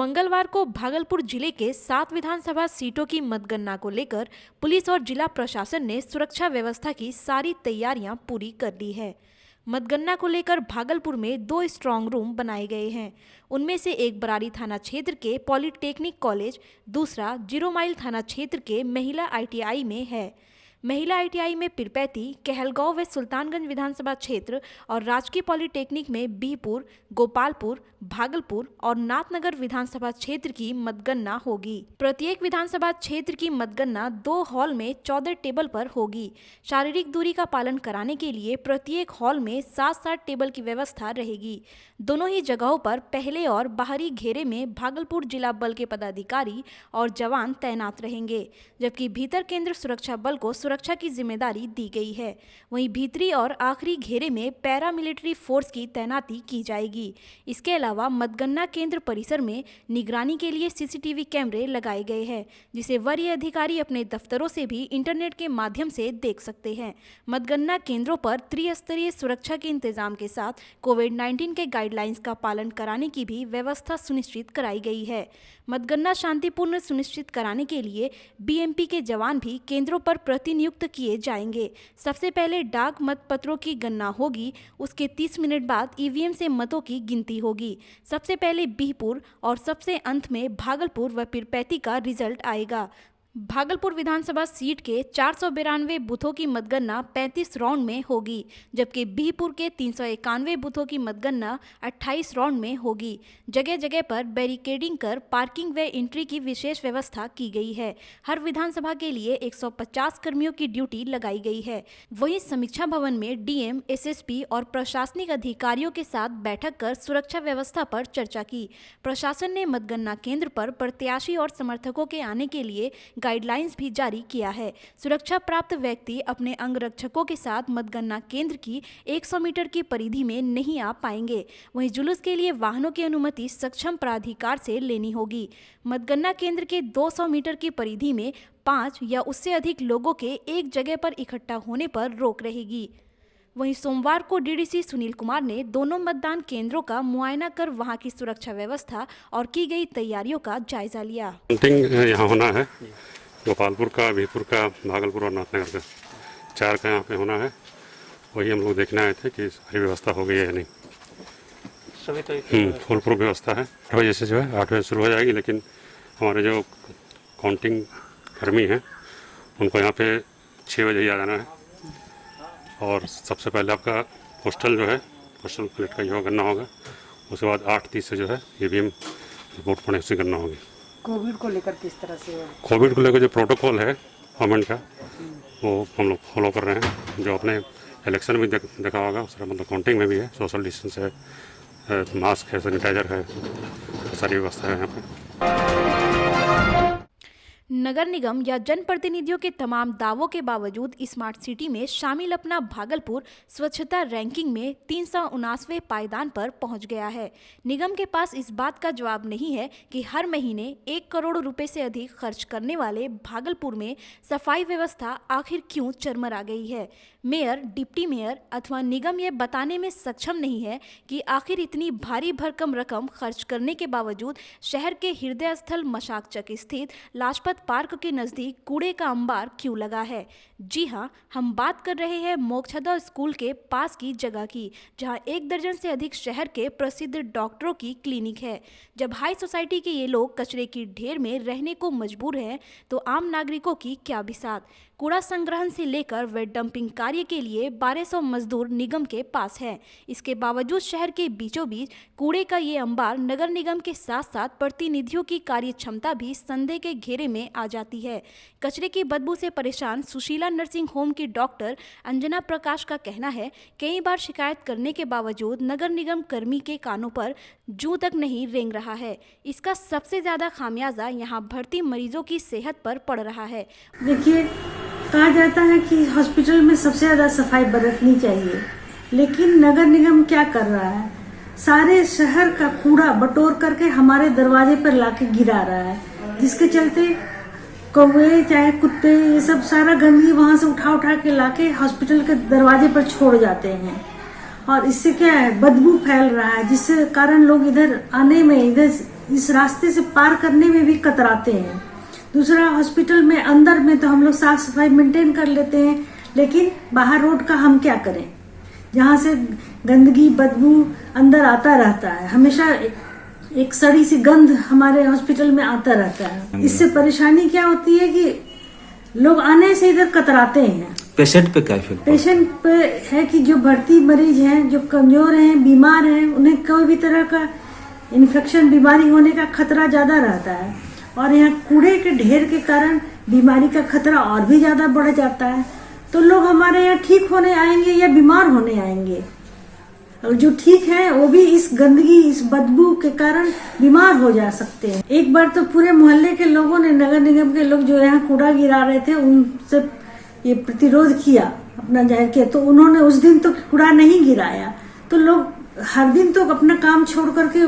मंगलवार को भागलपुर जिले के 7 विधानसभा सीटों की मतगणना को लेकर पुलिस और जिला प्रशासन ने सुरक्षा व्यवस्था की सारी तैयारियां पूरी कर ली है। मतगणना को लेकर भागलपुर में 2 स्ट्रांग रूम बनाए गए हैं। उनमें से एक बरारी थाना क्षेत्र के पॉलिटेक्निक कॉलेज, दूसरा 0 माइल थाना क्षेत्र के महिला ITI में है। महिला ITI में पिरपैती, कहलगांव व सुल्तानगंज विधानसभा क्षेत्र और राजकीय पॉलिटेक्निक में बिहपुर, गोपालपुर, भागलपुर और नाथनगर विधानसभा क्षेत्र की मतगणना होगी। प्रत्येक विधानसभा क्षेत्र की मतगणना 2 हॉल में 14 टेबल पर होगी। शारीरिक दूरी का पालन कराने के लिए प्रत्येक हॉल में 7-7 टेबल की व्यवस्था रहेगी। दोनों ही जगहों पर पहले और बाहरी घेरे में भागलपुर जिला बल के पदाधिकारी और जवान तैनात रहेंगे, जबकि भीतर केंद्र सुरक्षा बल को सुरक्षा की जिम्मेदारी दी गई है। वहीं भीतरी और आखिरी घेरे में पैरामिलिट्री फोर्स की तैनाती की जाएगी। इसके अलावा मतगणना केंद्र परिसर में निगरानी के लिए CCTV कैमरे लगाए गए हैं, जिसे वरीय अधिकारी अपने दफ्तरों से भी इंटरनेट के माध्यम से देख सकते हैं। मतगणना केंद्रों पर त्रिस्तरीय सुरक्षा के इंतजाम के साथ कोविड-19 के गाइडलाइंस का पालन कराने की भी व्यवस्था सुनिश्चित कराई गई है। मतगणना शांतिपूर्ण सुनिश्चित कराने के लिए BMP के जवान भी केंद्रों पर प्रतिनियुक्त किए जाएंगे। सबसे पहले डाक मतपत्रों की गणना होगी, उसके 30 मिनट बाद EVM से मतों की गिनती होगी। सबसे पहले बिहपुर और सबसे अंत में भागलपुर व पिरपैती का रिजल्ट आएगा। भागलपुर विधानसभा सीट के 492 बूथों की मतगणना 35 राउंड में होगी, जबकि बिहपुर के 391 बूथों की मतगणना 28 राउंड में होगी। जगह जगह पर बैरिकेडिंग कर पार्किंग व एंट्री की विशेष व्यवस्था की गई है। हर विधानसभा के लिए 150 कर्मियों की ड्यूटी लगाई गई है। वहीं समीक्षा भवन में DM, SSP और प्रशासनिक अधिकारियों के साथ बैठक कर सुरक्षा व्यवस्था पर चर्चा की। प्रशासन ने मतगणना केंद्र पर प्रत्याशी और समर्थकों के आने के लिए गाइडलाइंस भी जारी किया है। सुरक्षा प्राप्त व्यक्ति अपने अंगरक्षकों के साथ मतगणना केंद्र की 100 मीटर की परिधि में नहीं आ पाएंगे। वहीं जुलूस के लिए वाहनों की अनुमति सक्षम प्राधिकार से लेनी होगी। मतगणना केंद्र के 200 मीटर की परिधि में 5 या उससे अधिक लोगों के एक जगह पर इकट्ठा होने पर रोक रहेगी। वहीं सोमवार को DDC सुनील कुमार ने दोनों मतदान केंद्रों का मुआयना कर वहां की सुरक्षा व्यवस्था और की गई तैयारियों का जायजा लिया। यहाँ होना है, गोपालपुर का, बिहपुर का, भागलपुर और नाथनगर का 4 का यहाँ पे होना है। वही हम लोग देखने आए थे कि सारी व्यवस्था हो गई है या नहीं। सभी तो फुल प्रूफ व्यवस्था है। 8 बजे से जो है 8 बजे शुरू हो जाएगी, लेकिन हमारे जो काउंटिंग कर्मी हैं उनको यहाँ पे 6 बजे ही आ जाना है। और सबसे पहले आपका पोस्टल जो है, पोस्टल प्लेट का जो करना होगा। उसके बाद 8:30 से जो है EVM वोट पड़ने से करना होगी। कोविड को लेकर किस तरह से? कोविड को लेकर जो प्रोटोकॉल है गवर्नमेंट का, वो हम लोग फॉलो कर रहे हैं। जो अपने इलेक्शन में देखा होगा, उस मतलब काउंटिंग में भी है। सोशल डिस्टेंस है, मास्क है, सैनिटाइजर है, सारी व्यवस्था है यहाँ पर। नगर निगम या जनप्रतिनिधियों के तमाम दावों के बावजूद स्मार्ट सिटी में शामिल अपना भागलपुर स्वच्छता रैंकिंग में 379वें पायदान पर पहुंच गया है। निगम के पास इस बात का जवाब नहीं है कि हर महीने 1 करोड़ रुपए से अधिक खर्च करने वाले भागलपुर में सफाई व्यवस्था आखिर क्यों चरमरा गई है। मेयर, डिप्टी मेयर अथवा निगम ये बताने में सक्षम नहीं है कि आखिर इतनी भारी भरकम रकम खर्च करने के बावजूद शहर के हृदय स्थल मशाक चक स्थित लाजपत पार्क के नजदीक कूड़े का अंबार क्यों लगा है। जी हाँ, हम बात कर रहे हैं मोक्षदा स्कूल के पास की जगह की, जहां 1 दर्जन से अधिक शहर के प्रसिद्ध डॉक्टरों की क्लिनिक है। जब हाई सोसाइटी के ये लोग कचरे की ढेर में रहने को मजबूर हैं, तो आम नागरिकों की क्या बिसात। कूड़ा संग्रहण से लेकर व डंपिंग कार्य के लिए 1200 मजदूर निगम के पास है। इसके बावजूद शहर के बीचों बीच कूड़े का ये अंबार नगर निगम के साथ साथ प्रतिनिधियों की कार्य क्षमता भी संदेह के घेरे में आ जाती है। कचरे की बदबू से परेशान सुशीला नर्सिंग होम की डॉक्टर अंजना प्रकाश का कहना है, कई बार शिकायत करने के बावजूद नगर निगम कर्मी के कानों पर जूं तक नहीं रेंग रहा है। इसका सबसे ज्यादा खामियाजा यहाँ भर्ती मरीजों की सेहत पर पड़ रहा है। देखिए, कहा जाता है कि हॉस्पिटल में सबसे ज्यादा सफाई बरतनी चाहिए, लेकिन नगर निगम क्या कर रहा है, सारे शहर का कूड़ा बटोर करके हमारे दरवाजे पर लाके गिरा रहा है, जिसके चलते कौवे चाहे कुत्ते ये सब सारा गंदगी वहां से उठा के लाके हॉस्पिटल के दरवाजे पर छोड़ जाते हैं। और इससे क्या है, बदबू फैल रहा है, जिससे कारण लोग इधर आने में, इधर इस रास्ते से पार करने में भी कतराते हैं। दूसरा, हॉस्पिटल में अंदर में तो हम लोग साफ सफाई मेंटेन कर लेते हैं, लेकिन बाहर रोड का हम क्या करें, जहाँ से गंदगी बदबू अंदर आता रहता है, हमेशा एक सड़ी सी गंध हमारे हॉस्पिटल में आता रहता है। इससे परेशानी क्या होती है कि लोग आने से इधर कतराते हैं। पेशेंट पे क्या इफेक्ट? पेशेंट पे है कि जो भर्ती मरीज हैं, जो कमजोर हैं, बीमार हैं, उन्हें कोई भी तरह का इन्फेक्शन बीमारी होने का खतरा ज्यादा रहता है, और यहाँ कूड़े के ढेर के कारण बीमारी का खतरा और भी ज्यादा बढ़ जाता है। तो लोग हमारे यहाँ ठीक होने आएंगे या बीमार होने आएंगे, और जो ठीक है वो भी इस गंदगी, इस बदबू के कारण बीमार हो जा सकते हैं। एक बार तो पूरे मोहल्ले के लोगों ने, नगर निगम के लोग जो यहाँ कूड़ा गिरा रहे थे, उनसे ये प्रतिरोध किया अपना जाहिर किया, तो उन्होंने उस दिन तो कूड़ा नहीं गिराया। तो लोग हर दिन तो अपना काम छोड़ करके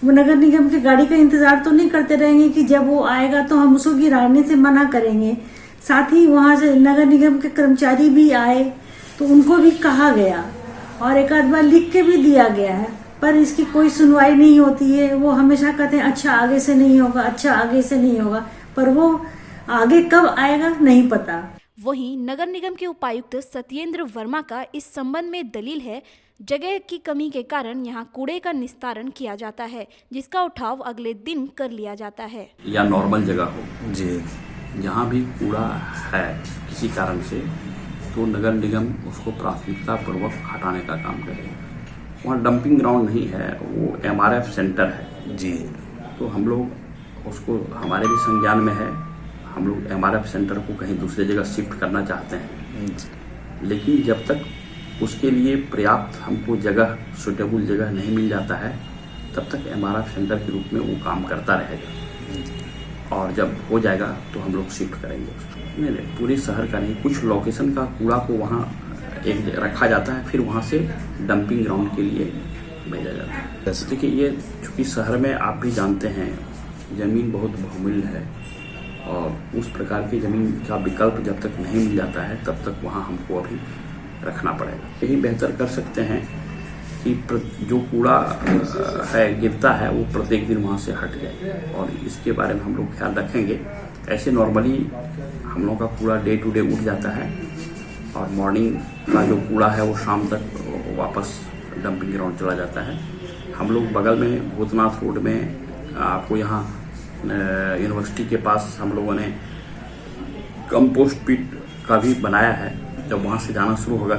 नगर निगम की गाड़ी का इंतजार तो नहीं करते रहेंगे कि जब वो आएगा तो हम उसको गिराने से मना करेंगे। साथ ही वहां से नगर निगम के कर्मचारी भी आए, तो उनको भी कहा गया और एक आध बार लिख के भी दिया गया है, पर इसकी कोई सुनवाई नहीं होती है। वो हमेशा कहते हैं अच्छा आगे से नहीं होगा, अच्छा आगे से नहीं होगा, पर वो आगे कब आएगा नहीं पता। वहीं नगर निगम के उपायुक्त सत्येंद्र वर्मा का इस संबंध में दलील है, जगह की कमी के कारण यहाँ कूड़े का निस्तारण किया जाता है, जिसका उठाव अगले दिन कर लिया जाता है। या नॉर्मल जगह हो जी, जहाँ भी कूड़ा है किसी कारण से, तो नगर निगम उसको प्राथमिकता पूर्वक हटाने का काम करेगा। वहाँ डंपिंग ग्राउंड नहीं है, वो MRF सेंटर है जी। तो हम लोग उसको, हमारे भी संज्ञान में है, हम लोग MRF सेंटर को कहीं दूसरी जगह शिफ्ट करना चाहते हैं, लेकिन जब तक उसके लिए पर्याप्त हमको जगह, सुटेबल जगह नहीं मिल जाता है, तब तक MRF सेंटर के रूप में वो काम करता रहेगा, और जब हो जाएगा तो हम लोग शिफ्ट करेंगे उसको। नहीं, पूरे शहर का नहीं, कुछ लोकेशन का कूड़ा को वहाँ एक रखा जाता है, फिर वहाँ से डंपिंग ग्राउंड के लिए भेजा जाता है। देखिए, ये चूँकि शहर में आप भी जानते हैं ज़मीन बहुत बहुमूल्य है, और उस प्रकार की ज़मीन का विकल्प जब तक नहीं मिल जाता है, तब तक वहाँ हमको अभी रखना पड़ेगा। यही बेहतर कर सकते हैं कि जो कूड़ा है गिरता है वो प्रत्येक दिन वहाँ से हट जाए, और इसके बारे में हम लोग ख्याल रखेंगे। ऐसे नॉर्मली हम लोग का कूड़ा डे टू डे उठ जाता है, और मॉर्निंग का जो कूड़ा है वो शाम तक वापस डंपिंग ग्राउंड चला जाता है। हम लोग बगल में भूतनाथ रोड में, आपको यहाँ यूनिवर्सिटी के पास हम लोगों ने कंपोस्ट पिट का भी बनाया है। जब वहाँ से जाना शुरू होगा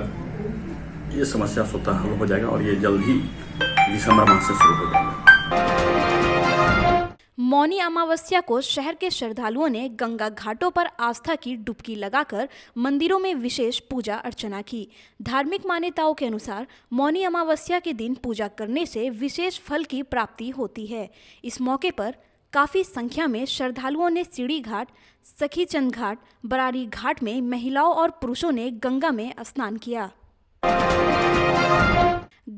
ये समस्या स्वतः हल हो जाएगा, और ये जल्द ही दिसंबर माह से शुरू हो जाएगा। मौनी अमावस्या को शहर के श्रद्धालुओं ने गंगा घाटों पर आस्था की डुबकी लगाकर मंदिरों में विशेष पूजा अर्चना की। धार्मिक मान्यताओं के अनुसार मौनी अमावस्या के दिन पूजा करने से विशेष फल की प्राप्ति होती है। इस मौके पर काफी संख्या में श्रद्धालुओं ने सीढ़ी घाट, सखीचंद घाट, बरारी घाट में महिलाओं और पुरुषों ने गंगा में स्नान किया।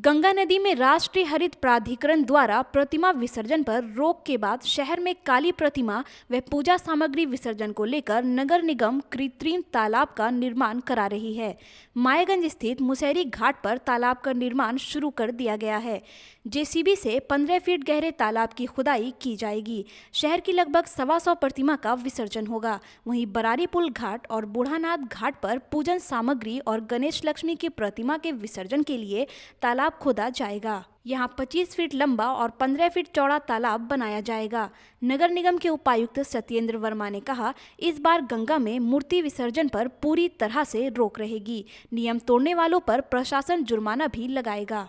गंगा नदी में राष्ट्रीय हरित प्राधिकरण द्वारा प्रतिमा विसर्जन पर रोक के बाद शहर में काली प्रतिमा व पूजा सामग्री विसर्जन को लेकर नगर निगम कृत्रिम तालाब का निर्माण करा रही है। मायागंज स्थित मुसहरी घाट पर तालाब का निर्माण शुरू कर दिया गया है। JCB से 15 फीट गहरे तालाब की खुदाई की जाएगी। शहर की लगभग 125 प्रतिमा का विसर्जन होगा। वहीं बरारी पुल घाट और बूढ़ानाथ घाट पर पूजन सामग्री और गणेश लक्ष्मी की प्रतिमा के विसर्जन के लिए तालाब खोदा जाएगा। यहाँ 25 फीट लंबा और 15 फीट चौड़ा तालाब बनाया जाएगा। नगर निगम के उपायुक्त सत्येंद्र वर्मा ने कहा, इस बार गंगा में मूर्ति विसर्जन पर पूरी तरह से रोक रहेगी। नियम तोड़ने वालों पर प्रशासन जुर्माना भी लगाएगा।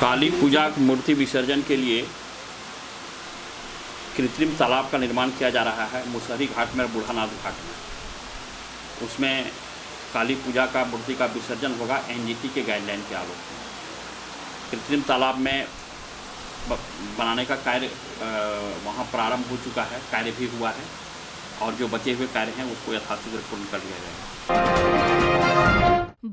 काली पूजा मूर्ति विसर्जन के लिए कृत्रिम तालाब का निर्माण किया जा रहा है मुसहरी घाट में और बूढ़ानाथ घाट में। उसमें काली पूजा का मूर्ति का विसर्जन होगा NGT के गाइडलाइन के आलोक में। कृत्रिम तालाब में बनाने का कार्य वहाँ प्रारंभ हो चुका है, कार्य भी हुआ है, और जो बचे हुए कार्य हैं उसको यथाशीघ्र पूर्ण कर लिया जाएगा।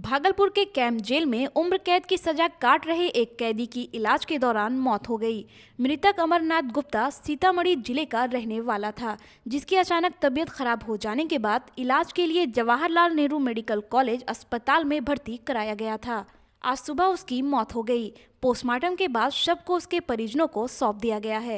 भागलपुर के कैंप जेल में उम्र कैद की सजा काट रहे एक कैदी की इलाज के दौरान मौत हो गई। मृतक अमरनाथ गुप्ता सीतामढ़ी जिले का रहने वाला था, जिसकी अचानक तबीयत खराब हो जाने के बाद इलाज के लिए जवाहरलाल नेहरू मेडिकल कॉलेज अस्पताल में भर्ती कराया गया था। आज सुबह उसकी मौत हो गई। पोस्टमार्टम के बाद शव को उसके परिजनों को सौंप दिया गया है।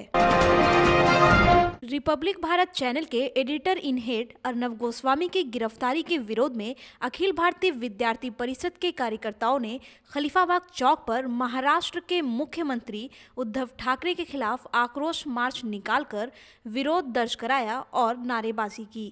रिपब्लिक भारत चैनल के editor in head Arnab Goswami की गिरफ्तारी के विरोध में अखिल भारतीय विद्यार्थी परिषद के कार्यकर्ताओं ने खलीफाबाग चौक पर महाराष्ट्र के मुख्यमंत्री उद्धव ठाकरे के खिलाफ आक्रोश मार्च निकालकर विरोध दर्ज कराया और नारेबाजी की।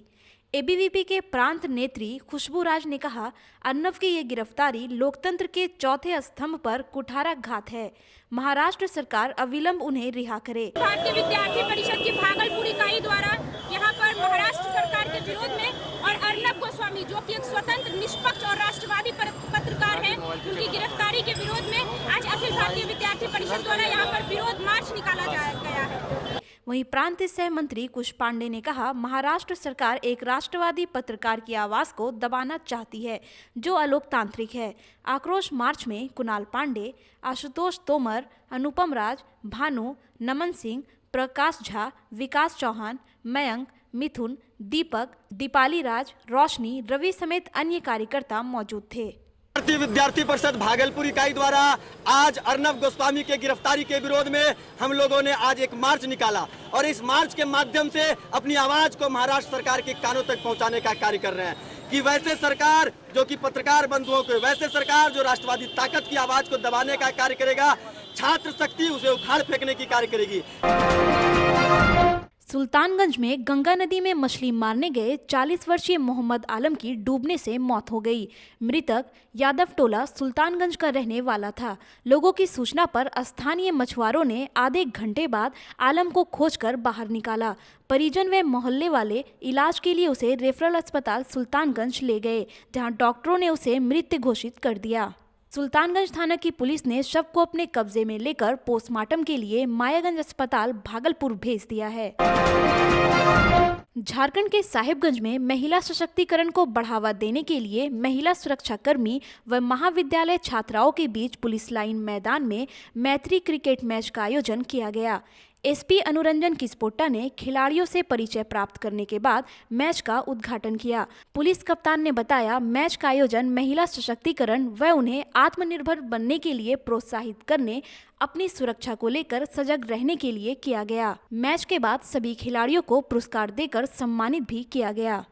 एबीवीपी के प्रांत नेत्री खुशबू राज ने कहा, अर्नब की ये गिरफ्तारी लोकतंत्र के चौथे स्तंभ पर कुठाराघात है। महाराष्ट्र सरकार अविलंब उन्हें रिहा करे। भारतीय विद्यार्थी परिषद की भागलपुर इकाई द्वारा यहाँ पर महाराष्ट्र सरकार के विरोध में और अर्नब गोस्वामी जो कि एक स्वतंत्र, निष्पक्ष और राष्ट्रवादी पत्रकार हैं, उनकी गिरफ्तारी के विरोध में आज अखिल भारतीय विद्यार्थी परिषद द्वारा यहाँ पर विरोध मार्च निकाला गया है। वहीं प्रांत सह मंत्री कुश पांडे ने कहा, महाराष्ट्र सरकार एक राष्ट्रवादी पत्रकार की आवाज को दबाना चाहती है जो अलोकतांत्रिक है। आक्रोश मार्च में कुणाल पांडे, आशुतोष तोमर, अनुपम राज, भानु, नमन सिंह, प्रकाश झा, विकास चौहान, मयंक, मिथुन, दीपक, दीपाली राज, रोशनी, रवि समेत अन्य कार्यकर्ता मौजूद थे। भारतीय विद्यार्थी परिषद भागलपुर इकाई द्वारा आज अर्नब गोस्वामी के गिरफ्तारी के विरोध में हम लोगों ने आज एक मार्च निकाला और इस मार्च के माध्यम से अपनी आवाज को महाराष्ट्र सरकार के कानों तक पहुंचाने का कार्य कर रहे हैं कि वैसे सरकार जो कि पत्रकार बंधुओं को, वैसे सरकार जो राष्ट्रवादी ताकत की आवाज को दबाने का कार्य करेगा, छात्र शक्ति उसे उखाड़ फेंकने की कार्य करेगी। सुल्तानगंज में गंगा नदी में मछली मारने गए 40 वर्षीय मोहम्मद आलम की डूबने से मौत हो गई। मृतक यादव टोला सुल्तानगंज का रहने वाला था। लोगों की सूचना पर स्थानीय मछुआरों ने आधे घंटे बाद आलम को खोजकर बाहर निकाला। परिजन व मोहल्ले वाले इलाज के लिए उसे रेफरल अस्पताल सुल्तानगंज ले गए, जहां डॉक्टरों ने उसे मृत घोषित कर दिया। सुल्तानगंज थाना की पुलिस ने शव को अपने कब्जे में लेकर पोस्टमार्टम के लिए मायागंज अस्पताल भागलपुर भेज दिया है। झारखंड के साहिबगंज में महिला सशक्तिकरण को बढ़ावा देने के लिए महिला सुरक्षा कर्मी व महाविद्यालय छात्राओं के बीच पुलिस लाइन मैदान में मैत्री क्रिकेट मैच का आयोजन किया गया। एसपी अनुरंजन किस्पोट्टा ने खिलाड़ियों से परिचय प्राप्त करने के बाद मैच का उद्घाटन किया। पुलिस कप्तान ने बताया, मैच का आयोजन महिला सशक्तिकरण व उन्हें आत्मनिर्भर बनने के लिए प्रोत्साहित करने, अपनी सुरक्षा को लेकर सजग रहने के लिए किया गया। मैच के बाद सभी खिलाड़ियों को पुरस्कार देकर सम्मानित भी किया गया।